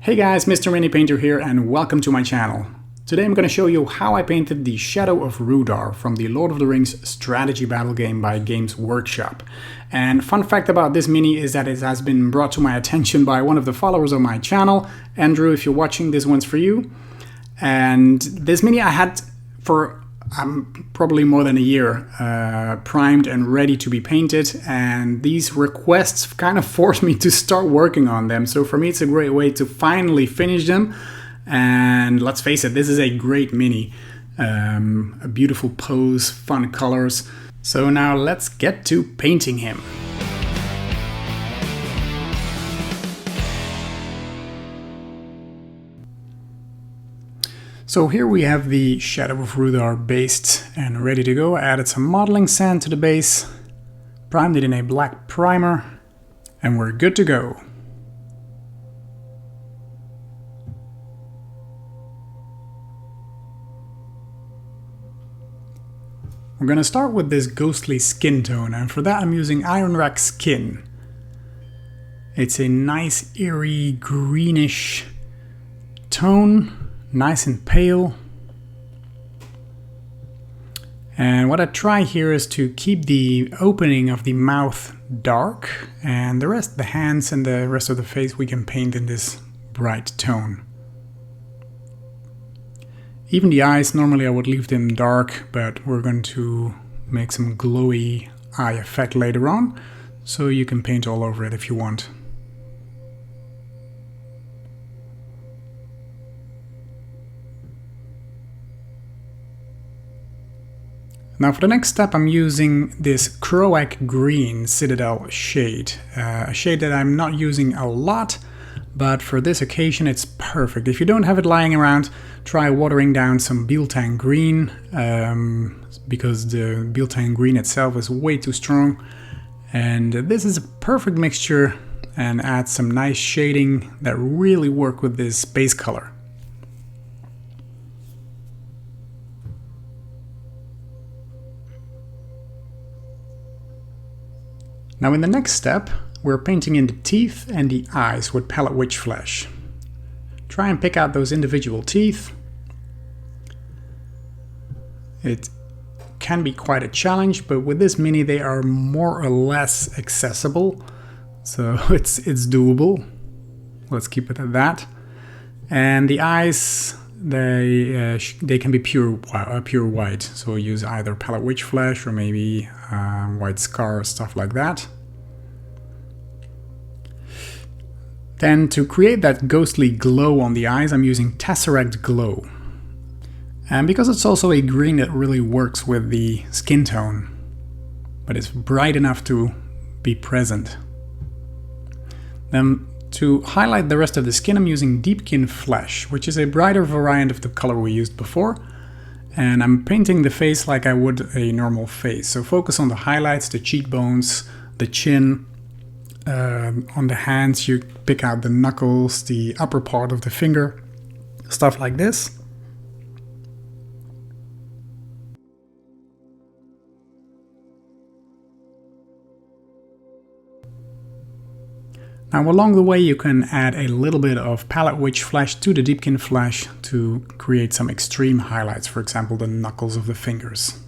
Hey guys, Mr. Mini Painter here and welcome to my channel. Today I'm going to show you how I painted the Shadow of Rhudaur from the Lord of the Rings strategy battle game by Games Workshop. And fun fact about this mini is that it has been brought to my attention by one of the followers of my channel. Andrew, if you're watching, this one's for you. And this mini I had for probably more than a year primed and ready to be painted, and these requests kind of forced me to start working on them. So for me it's a great way to finally finish them, and let's face it, this is a great mini. A beautiful pose, fun colors. So now let's get to painting him. So here we have the Shadow of Rhudaur based and ready to go. I added some modeling sand to the base, primed it in a black primer, and we're good to go. We're gonna start with this ghostly skin tone, and for that I'm using Ironrack Skin. It's a nice eerie greenish tone. Nice and pale. And what I try here is to keep the opening of the mouth dark, and the rest, the hands and the rest of the face, we can paint in this bright tone. Even the eyes, normally I would leave them dark, but we're going to make some glowy eye effect later on, so you can paint all over it if you want. Now for the next step I'm using this Croak Green Citadel shade, a shade that I'm not using a lot, but for this occasion it's perfect. If you don't have it lying around, try watering down some Biltang Green, because the Biltang Green itself is way too strong, and this is a perfect mixture and adds some nice shading that really work with this base color. Now in the next step, we're painting in the teeth and the eyes with palette witch flesh. Try and pick out those individual teeth. It can be quite a challenge, but with this mini they are more or less accessible, so it's doable. Let's keep it at that. And the eyes, they can be pure white, so use either palette witch flesh or maybe white scar, stuff like that. Then to create that ghostly glow on the eyes, I'm using Tesseract Glow. And because it's also a green, it really works with the skin tone, but it's bright enough to be present. Then to highlight the rest of the skin, I'm using Deepkin Flesh, which is a brighter variant of the color we used before. And I'm painting the face like I would a normal face. So focus on the highlights, the cheekbones, the chin. On the hands you pick out the knuckles, the upper part of the finger, stuff like this. Now along the way you can add a little bit of palette witch flesh to the Deepkin Flesh to create some extreme highlights, for example the knuckles of the fingers.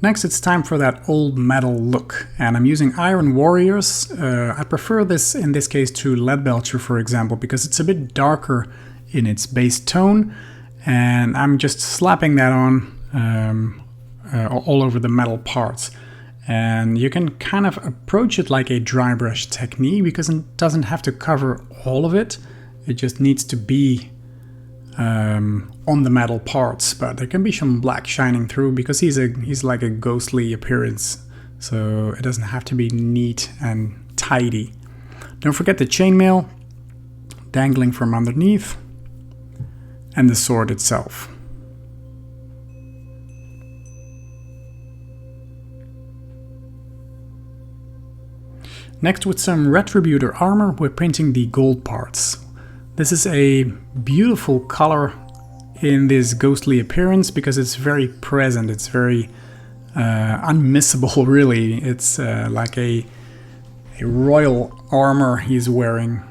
Next it's time for that old metal look, and I'm using Iron Warriors. I prefer this in this case to Leadbelcher, for example, because it's a bit darker in its base tone, and I'm just slapping that on all over the metal parts. And you can kind of approach it like a dry brush technique, because it doesn't have to cover all of it, it just needs to be on the metal parts, but there can be some black shining through because he's like a ghostly appearance, so it doesn't have to be neat and tidy. Don't forget the chainmail dangling from underneath and the sword itself. Next, with some Retributor armor, we're painting the gold parts. This is a beautiful color in this ghostly appearance because it's very present, it's very unmissable really. It's like a royal armor he's wearing,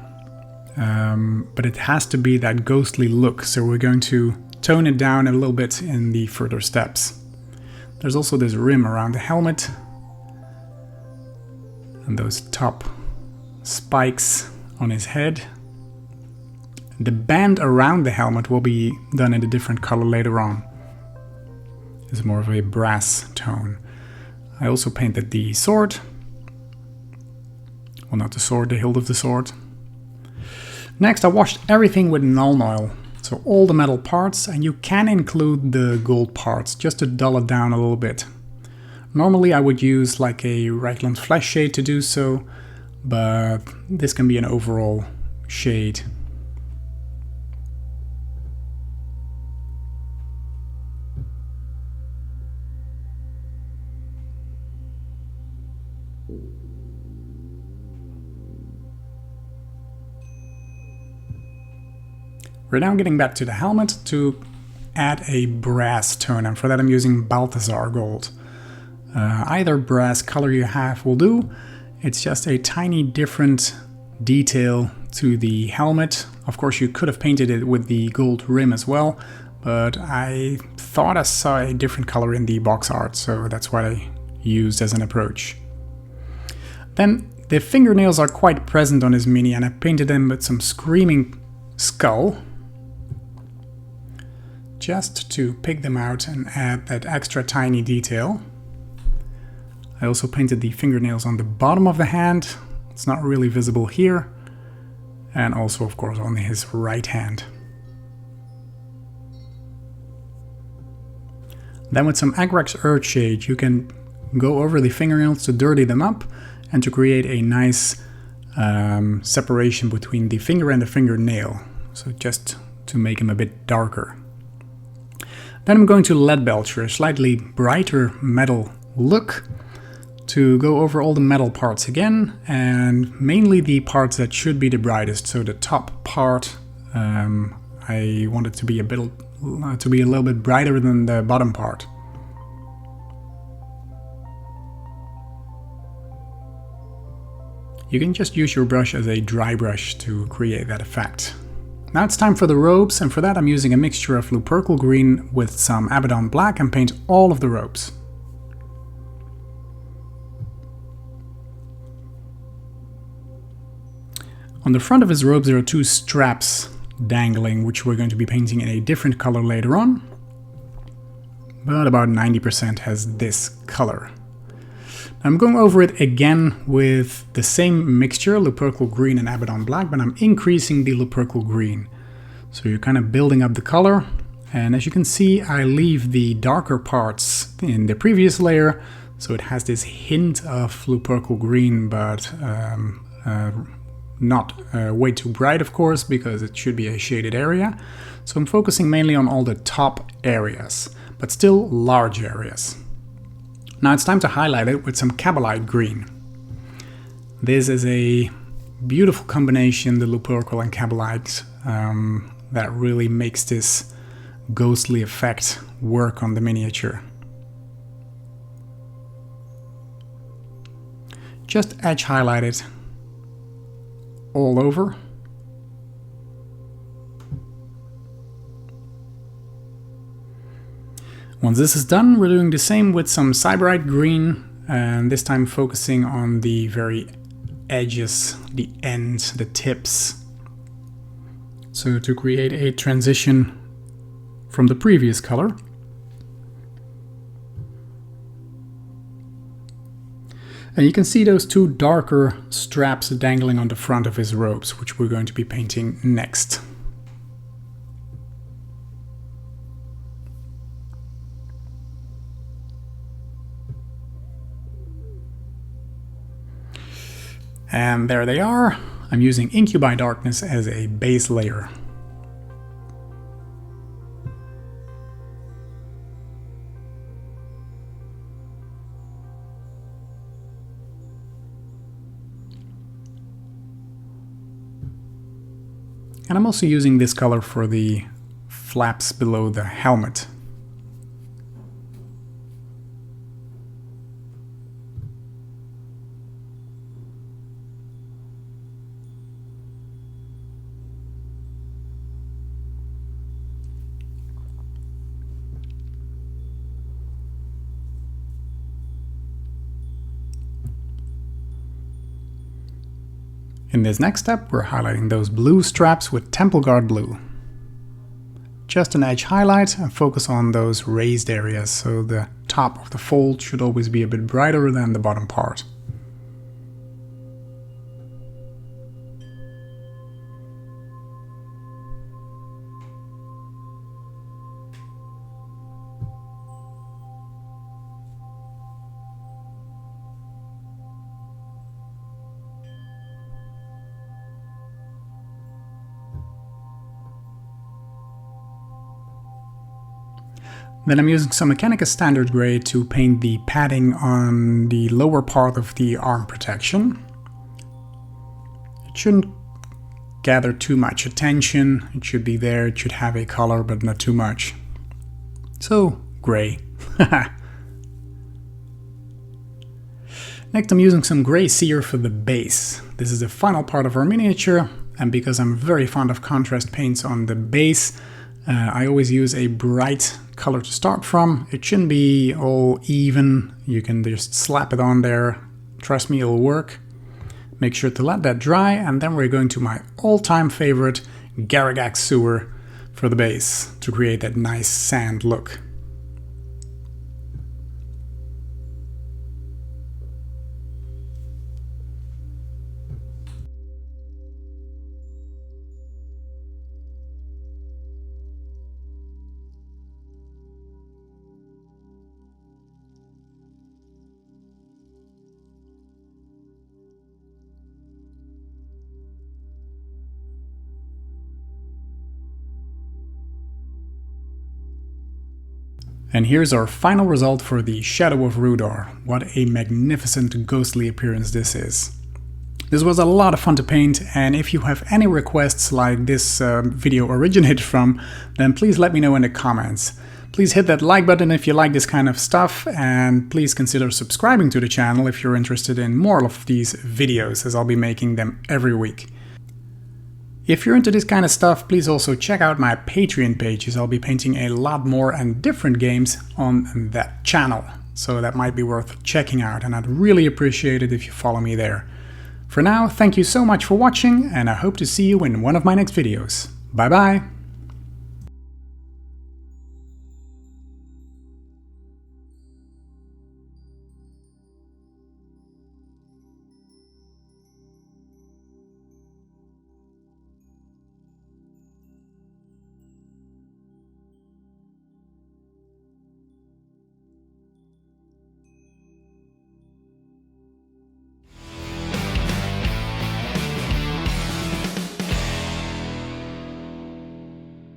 but it has to be that ghostly look, so we're going to tone it down a little bit in the further steps. There's also this rim around the helmet and those top spikes on his head. The band around the helmet will be done in a different color later on. It's more of a brass tone. I also painted the sword. Well, not the sword, the hilt of the sword. Next, I washed everything with null oil. So all the metal parts, and you can include the gold parts just to dull it down a little bit. Normally I would use like a Reichland flesh shade to do so, but this can be an overall shade. We're now getting back to the helmet to add a brass tone, and for that I'm using Balthasar gold. Either brass color you have will do. It's just a tiny different detail to the helmet. Of course you could have painted it with the gold rim as well, but I thought I saw a different color in the box art, so that's what I used as an approach. Then the fingernails are quite present on his mini, and I painted them with some screaming skull, just to pick them out and add that extra tiny detail. I also painted the fingernails on the bottom of the hand. It's not really visible here. And also, of course, on his right hand. Then with some Agrax Earthshade, you can go over the fingernails to dirty them up and to create a nice separation between the finger and the fingernail. So just to make him a bit darker. Then I'm going to Leadbelcher, a slightly brighter metal look, to go over all the metal parts again, and mainly the parts that should be the brightest. So the top part, I want it to be a little bit brighter than the bottom part. You can just use your brush as a dry brush to create that effect. Now it's time for the robes, and for that I'm using a mixture of Lupercal green with some Abaddon black and paint all of the robes. On the front of his robes there are two straps dangling, which we're going to be painting in a different color later on. But about 90% has this color. I'm going over it again with the same mixture, Lupercal green and Abaddon black, but I'm increasing the Lupercal green. So you're kind of building up the color, and as you can see I leave the darker parts in the previous layer, so it has this hint of Lupercal green, but not way too bright, of course, because it should be a shaded area. So I'm focusing mainly on all the top areas, but still large areas. Now it's time to highlight it with some Kabbalite green. This is a beautiful combination, the Lupercal and Kabbalite, that really makes this ghostly effect work on the miniature. Just edge highlight it all over. Once this is done, we're doing the same with some Sybarite green, and this time focusing on the very edges, the ends, the tips. So to create a transition from the previous color. And you can see those two darker straps dangling on the front of his robes, which we're going to be painting next. And there they are. I'm using Incubi Darkness as a base layer. And I'm also using this color for the flaps below the helmet. In this next step, we're highlighting those blue straps with Temple Guard blue. Just an edge highlight and focus on those raised areas, so the top of the fold should always be a bit brighter than the bottom part. Then I'm using some Mechanica Standard Grey to paint the padding on the lower part of the arm protection. It shouldn't gather too much attention, it should be there, it should have a color but not too much. So, grey. Next I'm using some grey cere for the base. This is the final part of our miniature, and because I'm very fond of contrast paints on the base, I always use a bright color to start from. It shouldn't be all even, you can just slap it on there, trust me, it'll work. Make sure to let that dry, and then we're going to my all-time favorite Garragax sewer for the base to create that nice sand look. And here's our final result for the Shadow of Rhudaur. What a magnificent ghostly appearance this is. This was a lot of fun to paint, and if you have any requests like this video originated from, then please let me know in the comments. Please hit that like button if you like this kind of stuff, and please consider subscribing to the channel if you're interested in more of these videos, as I'll be making them every week. If you're into this kind of stuff, please also check out my Patreon page, as I'll be painting a lot more and different games on that channel. So that might be worth checking out, and I'd really appreciate it if you follow me there. For now, thank you so much for watching, and I hope to see you in one of my next videos. Bye bye!